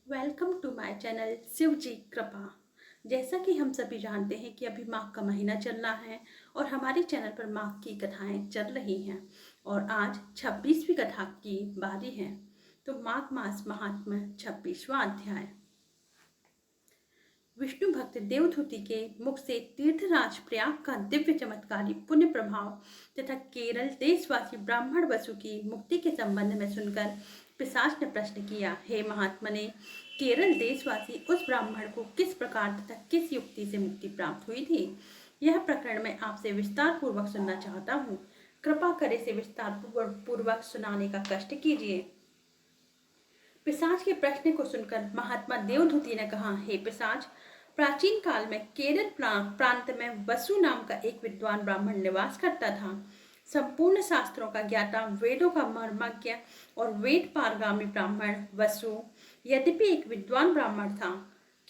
Welcome to my channel Shiv ji Kripa. जैसा कि हम सभी जानते हैं कि अभी माघ का महीना चल रहा है और हमारे चैनल पर माघ की कथाएं चल रही हैं और आज 26वीं कथा की बारी है। तो माघ मास महात्म्य 26वां अध्याय। विष्णु भक्त देवधूति के मुख से तीर्थराज प्रयाग का दिव्य चमत्कारी पुण्य प्रभाव तथा केरल देशवासी ब्राह्मण वसु की मुक्ति के संबंध में सुनकर पिशाच ने प्रश्न किया, हे महात्मने, केरल देशवासी उस ब्राह्मण को किस प्रकार तथा किस युक्ति से मुक्ति प्राप्त हुई थी? यह प्रकरण मैं आपसे विस्तार पूर्वक सुनना चाहता हूँ। कृपा करे से विस्तार पूर्वक सुनाने का कष्ट कीजिए। पिशाच के प्रश्न को सुनकर महात्मा देवधूति ने कहा, हे पिशाच, प्राचीन काल में केरल प्रांत में वसु नाम का एक विद्वान ब्राह्मण निवास करता था। संपूर्ण शास्त्रों का ज्ञाता, वेदों का मर्मज्ञ और वेद पारगामी ब्राह्मण वसु यद्यपि एक विद्वान ब्राह्मण था,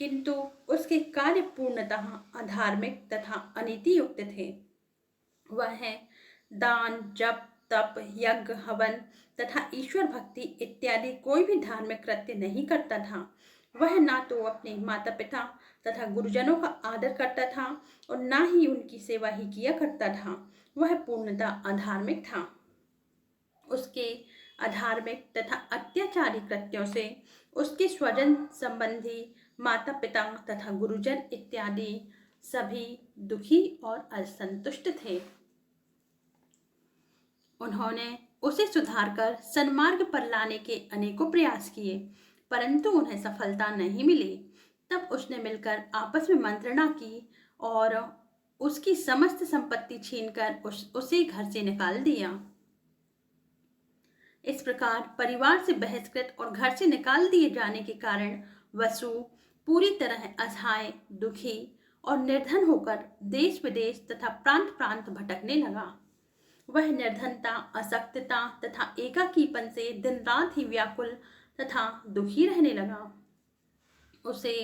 किंतु उसके कार्य पूर्णतः अधार्मिक तथा अनीति युक्त थे। वह दान, जप, तप, यज्ञ, हवन तथा ईश्वर भक्ति इत्यादि कोई भी धार्मिक कृत्य नहीं करता था। वह ना तो अपने माता पिता तथा गुरुजनों का आदर करता था और ना ही उनकी सेवा ही किया करता था। वह पूर्णतः अधार्मिक था। उसके अधार्मिक तथा अत्याचारी कृत्यों से उसके स्वजन संबंधी, माता पिता तथा गुरुजन इत्यादि सभी दुखी और असंतुष्ट थे। उन्होंने उसे सुधारकर सन्मार्ग पर लाने के अनेकों प्रयास किए, परंतु उन्हें सफलता नहीं मिली। तब उसने मिलकर आपस में मंत्रणा की और उसकी समस्त संपत्ति छीनकर उसे घर से निकाल दिया। इस प्रकार परिवार से बहिष्कृत और घर से निकाल दिए जाने के कारण वसु पूरी तरह असहाय, दुखी और निर्धन होकर देश विदेश तथा प्रांत प्रांत भटकने लगा। वह निर्धनता, अशक्तता तथा एकाकीपन से दिन रात ही व्याकुल तथा दुखी रहने लगा। उसे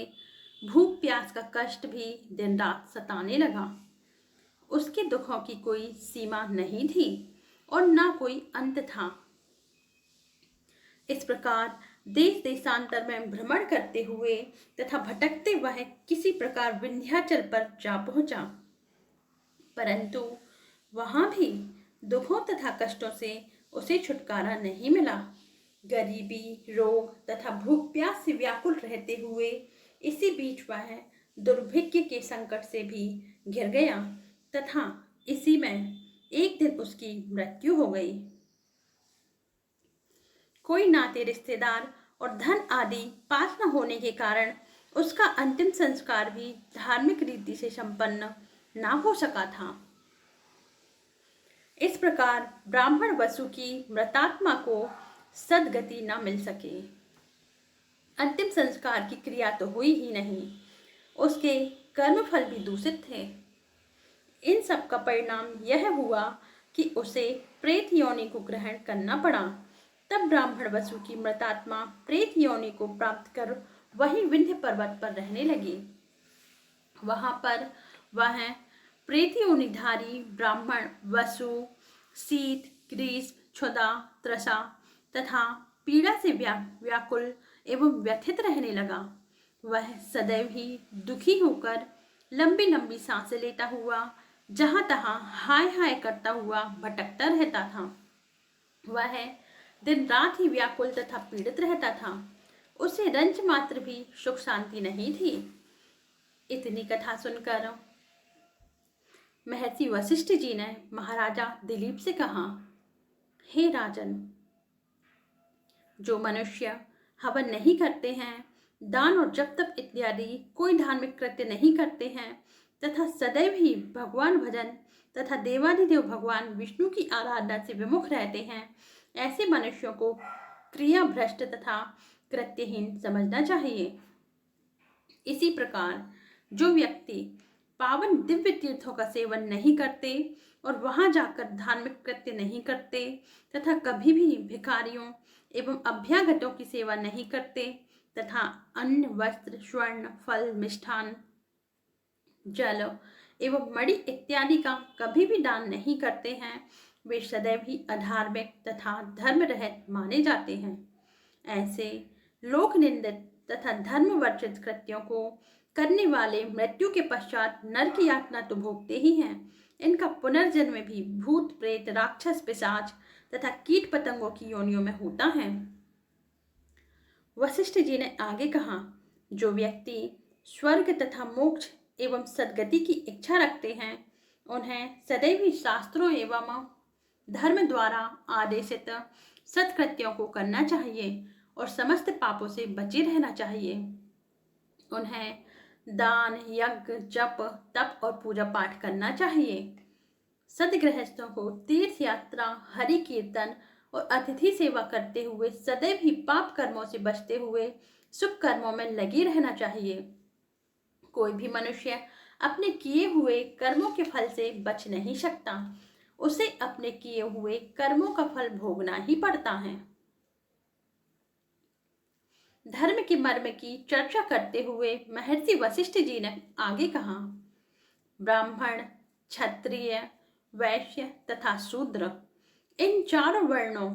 भूख प्यास का कष्ट भी दिन रात सताने लगा। उसके दुखों की कोई सीमा नहीं थी और ना कोई अंत था। इस प्रकार देश देशांतर में भ्रमण करते हुए तथा भटकते वह किसी प्रकार विंध्याचल पर जा पहुंचा, परंतु वहां भी दुखों तथा कष्टों से उसे छुटकारा नहीं मिला। गरीबी, रोग तथा भूख प्यास से व्याकुल रहते हुए इसी बीच वह दुर्भिक्ष के संकट से भी घिर गया तथा इसी में एक दिन उसकी मृत्यु हो गई। कोई नाते रिश्तेदार और धन आदि पास न होने के कारण उसका अंतिम संस्कार भी धार्मिक रीति से संपन्न ना हो सका था। इस प्रकार ब्राह्मण वसु की मृतात्मा को सद्गति न मिल सके। अंतिम संस्कार की क्रिया तो हुई ही नहीं, उसके कर्मफल भी दूषित थे। इन सब का परिणाम यह हुआ कि उसे प्रेत योनि को ग्रहण करना पड़ा। तब ब्राह्मण वसु की मृतात्मा प्रेत योनि को प्राप्त कर वहीं विंध्य पर्वत पर रहने लगी। वहां पर वह प्रेत योनिधारी ब्राह्मण वसु शीत, ग्रीष्म, क्षुधा, त्रसा तथा पीड़ा से व्याकुल एवं व्यथित रहने लगा। वह सदैव ही दुखी होकर लंबी लंबी सांसें लेता हुआ जहां तहां हाय हाय करता हुआ भटकता रहता था। वह दिन रात ही व्याकुल तथा पीड़ित रहता था। उसे रंच मात्र भी सुख शांति नहीं थी। इतनी कथा सुनकर महर्षि वशिष्ठ जी ने महाराजा दिलीप से कहा, हे राजन, जो मनुष्य हवन नहीं करते हैं, दान और जप तप इत्यादि कोई धार्मिक कृत्य नहीं करते हैं तथा सदैव ही भगवान भजन तथा देवादिदेव भगवान विष्णु की आराधना से विमुख रहते हैं, ऐसे मनुष्यों को क्रिया भ्रष्ट तथा कृत्यहीन समझना चाहिए। इसी प्रकार जो व्यक्ति पावन दिव्य तीर्थों का सेवन नहीं करते और वहां जाकर धार्मिक कृत्य नहीं करते तथा कभी भी भिखारियों एवं अभ्यागतों की सेवा नहीं करते तथा अन्न, वस्त्र, स्वर्ण, फल, मिष्ठान, जल एवं मणि इत्यादि का कभी भी दान नहीं करते हैं, वे सदैव ही अधार्मिक तथा धर्म रहित माने जाते हैं। ऐसे लोक निंदित तथा धर्म वर्जित कृत्यों को करने वाले मृत्यु के पश्चात नरक की यातना तो भोगते ही हैं। इनका पुनर्जन्म भी भूत, प्रेत, राक्षस, पिशाच तथा कीट पतंगों की योनियों में होता है। वशिष्ठ जी ने आगे कहा, जो व्यक्ति स्वर्ग तथा मोक्ष एवं सद्गति की इच्छा रखते हैं, उन्हें सदैव ही शास्त्रों एवं धर्म द्वारा आदेशित सत्कृत्यों को करना चाहिए और समस्त पापों से बचे रहना चाहिए। उन्हें दान, यज्ञ, जप, तप और पूजा पाठ करना चाहिए। सदगृहस्थों को तीर्थ यात्रा, हरि कीर्तन और अतिथि सेवा करते हुए सदैव ही पाप कर्मों से बचते हुए शुभ कर्मों में लगे रहना चाहिए। कोई भी मनुष्य अपने किए हुए कर्मों के फल से बच नहीं सकता, उसे अपने किए हुए कर्मों का फल भोगना ही पड़ता है। धर्म के मर्म की चर्चा करते हुए महर्षि वशिष्ठ जी ने आगे कहा, ब्राह्मण, क्षत्रिय, वैश्य तथा शूद्र, इन चारों वर्णों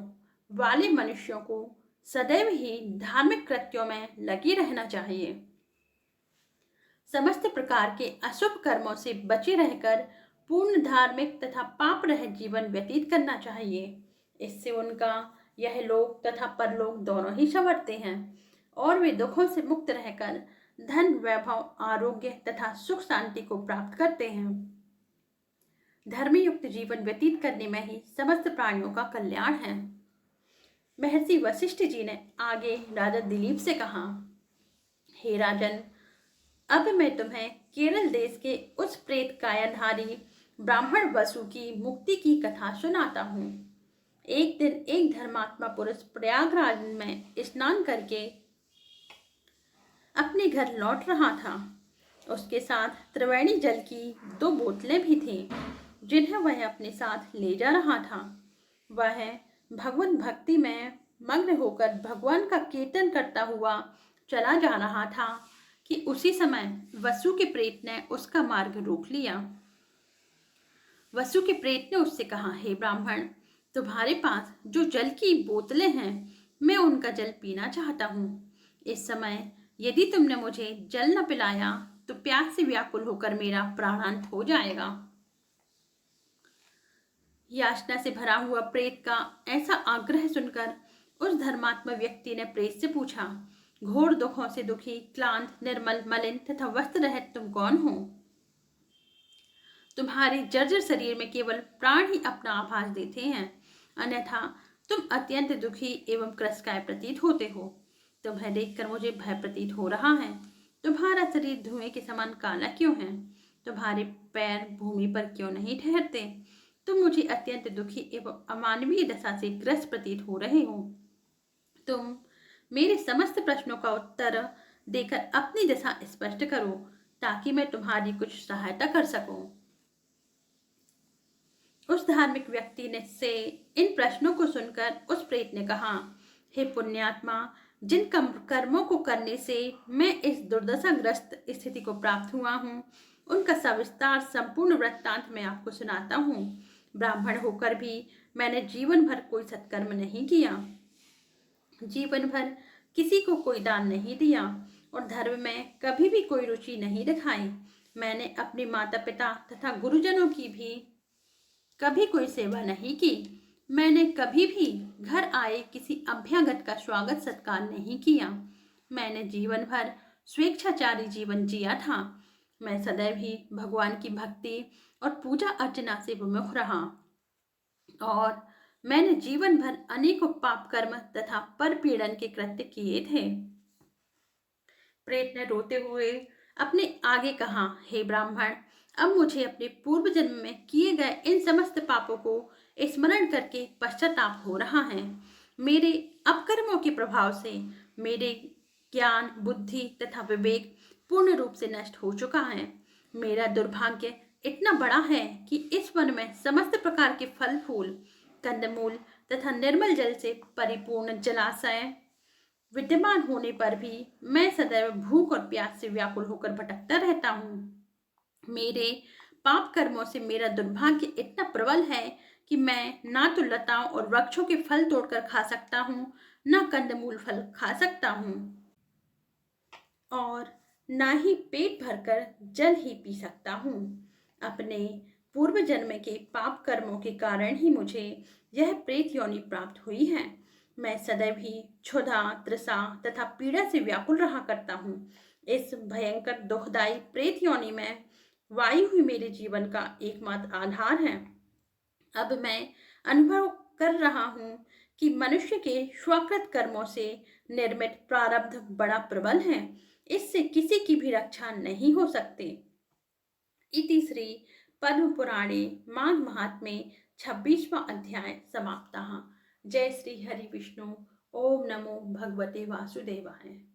वाले मनुष्यों को सदैव ही धार्मिक कृत्यों में लगे रहना चाहिए। समस्त प्रकार के अशुभ कर्मों से बचे रहकर पूर्ण धार्मिक तथा पाप रहित जीवन व्यतीत करना चाहिए। इससे उनका यह लोक तथा परलोक दोनों ही संवरते हैं और वे दुखों से मुक्त रहकर धन, वैभव, आरोग्य तथा सुख शांति को प्राप्त करते हैं। धर्मयुक्त जीवन व्यतीत करने में ही समस्त प्राणियों का कल्याण है। महर्षि वशिष्ठ जी ने आगे राजा दिलीप से कहा, हे राजन, अब मैं तुम्हें केरल देश के उस प्रेत कायाधारी ब्राह्मण वसु की मुक्ति की कथा सुनाता हूँ। एक दिन एक धर्मात्मा पुरुष प्रयागराज में स्नान करके अपने घर लौट रहा था। उसके साथ त्रिवेणी जल की 2 बोतलें भी थीं, जिन्हें वह अपने साथ ले जा रहा था। वह भगवत भक्ति में मग्न होकर भगवान का कीर्तन करता हुआ चला जा रहा था कि उसी समय वसु के प्रेत ने उसका मार्ग रोक लिया। वसु के प्रेत ने उससे कहा, हे ब्राह्मण, तुम्हारे पास जो जल की बोतलें हैं, मैं उनका जल पीना चाहता हूँ। इस समय यदि तुमने मुझे जल न पिलाया तो प्यास से व्याकुल होकर मेरा प्राणांत हो जाएगा। याचना से भरा हुआ प्रेत का ऐसा आग्रह सुनकर उस धर्मात्मा व्यक्ति ने प्रेत से पूछा, घोर दुखों से दुखी, क्लांत, निर्मल, मलिन तथा वस्त्र रहित तुम कौन हो? तुम्हारे जर्जर शरीर में केवल प्राण ही अपना आभास देते हैं, अन्यथा तुम अत्यंत दुखी एवं क्रसकाय प्रतीत होते हो। तुम्हें देखकर मुझे भय प्रतीत हो रहा है। तुम्हारा शरीर धुएं के समान काला क्यों है? तुम्हारे पैर भूमि पर क्यों नहीं ठहरते? तुम मुझे अत्यंत दुखी एवं अमानवीय दशा से ग्रस्त प्रतीत हो रहे हो। तुम मेरे समस्त प्रश्नों का उत्तर देकर अपनी दशा स्पष्ट करो, ताकि मैं तुम्हारी कुछ सहायता कर सकूं। उस धार्मिक व्यक्ति ने से इन प्रश्नों को सुनकर उस प्रेत ने कहा, हे पुण्यात्मा, जिन कर्मों को करने से मैं इस दुर्दशाग्रस्त स्थिति को प्राप्त हुआ हूँ, उनका सविस्तार संपूर्ण वृत्तांत मैं आपको सुनाता हूँ। ब्राह्मण होकर भी मैंने जीवन भर कोई सत्कर्म नहीं किया, जीवन भर किसी को कोई दान नहीं दिया और धर्म में कभी भी कोई रुचि नहीं दिखाई। मैंने अपने माता पिता तथा गुरुजनों की भी कभी कोई सेवा नहीं की। मैंने कभी भी घर आए किसी अभ्यागत का स्वागत सत्कार नहीं किया। मैंने जीवन भर स्वेच्छाचारी जीवन जिया था। मैं सदैव ही भगवान की भक्ति और पूजा अर्चना से विमुख रहा और मैंने जीवन भर अनेकों पाप कर्म तथा परपीड़न के कृत्य किए थे। प्रेत ने रोते हुए अपने आगे कहा, हे ब्राह्मण, अब मुझे अपने पूर्व जन्म में किए गए इन समस्त पापों को स्मरण करके पश्चाताप हो रहा है। मेरे अपकर्मों के प्रभाव से मेरे ज्ञान, बुद्धि तथा विवेक पूर्ण रूप से नष्ट हो चुका है। मेरा दुर्भाग्य इतना बड़ा है कि इस वन में समस्त प्रकार के फल फूल, कंदमूल तथा निर्मल जल से परिपूर्ण जलाशय विद्यमान होने पर भी मैं सदैव भूख और प्यास से व्याकुल होकर भटकता रहता हूँ। मेरे पाप कर्मों से मेरा दुर्भाग्य इतना प्रबल है कि मैं ना तो लताओं और वृक्षों के फल तोड़कर खा सकता हूँ, ना कंदमूल फल खा सकता हूँ। और ना ही पेट भरकर जल ही पी सकता हूँ। अपने पूर्व जन्म के पाप कर्मों के कारण ही मुझे यह प्रेत योनि प्राप्त हुई है। मैं सदैव ही क्षुधा, तृषा तथा पीड़ा से व्याकुल रहा करता हूँ। इस भयंकर दुखदायी प्रेत योनि में वायु ही मेरे जीवन का एकमात्र आधार है। अब मैं अनुभव कर रहा हूँ कि मनुष्य के स्वकृत कर्मों से निर्मित प्रारब्ध बड़ा प्रबल है। इससे किसी की भी रक्षा नहीं हो सकती। इति श्री पद्म पुराणे माघ महात्म्ये 26वां अध्याय समाप्तः। जय श्री हरि विष्णु। ओम नमो भगवते वासुदेवाय।